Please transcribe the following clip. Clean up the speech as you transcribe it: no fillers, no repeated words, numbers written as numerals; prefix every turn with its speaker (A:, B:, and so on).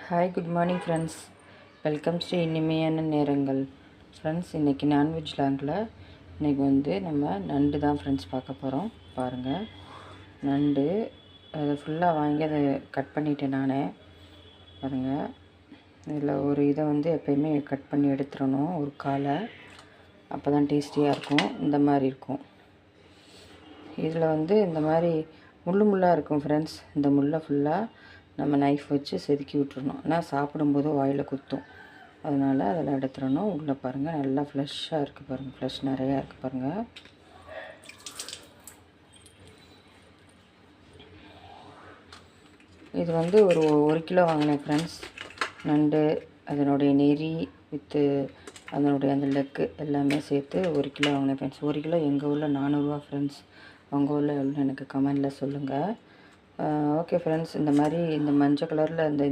A: Hi, good morning friends. Welcome Sri இனிமையான நேரங்கள். Friends, இன்றைக்கி நான்வெஜ் லாங்கில் இன்றைக்கி நம்ம நண்டு தான் ஃப்ரெண்ட்ஸ் பார்க்க போகிறோம். பாருங்கள், நண்டு அதை ஃபுல்லாக வாங்கி அதை கட் பண்ணிவிட்டேன் நானே. பாருங்கள், இதில் ஒரு இதை எப்போயுமே கட் பண்ணி எடுத்துடணும், ஒரு காலை. அப்போ தான் டேஸ்டியாக இருக்கும். இந்த மாதிரி இருக்கும். இதில் இந்த மாதிரி முள்ளாக இருக்கும் ஃப்ரெண்ட்ஸ். இந்த முள்ளை ஃபுல்லாக நம்ம நைஃப் வச்சு செதுக்கி விட்டுறணும். ஆனால் சாப்பிடும்போது வாயில் குத்தும். அதனால் அதில் எடுத்துடணும். உள்ளே பாருங்கள், நல்லா ஃப்ளஷ்ஷாக இருக்குது பாருங்கள். ஃப்ளஷ் நிறையா இருக்குது பாருங்கள். இது ஒரு கிலோ வாங்கினேன் ஃப்ரெண்ட்ஸ். நண்டு, அதனுடைய நெறி வித்து அதனுடைய அந்த லெக்கு எல்லாமே சேர்த்து 1 கிலோ வாங்கினேன் ஃப்ரெண்ட்ஸ். 1 கிலோ எங்கள் ஊரில் 400 ரூபா ஃப்ரெண்ட்ஸ். உங்கள் ஊரில் எவ்வளோ எனக்கு கமெண்டில் சொல்லுங்கள். ஓகே ஃப்ரெண்ட்ஸ், இந்த மாதிரி இந்த மஞ்சள் கலரில் இந்த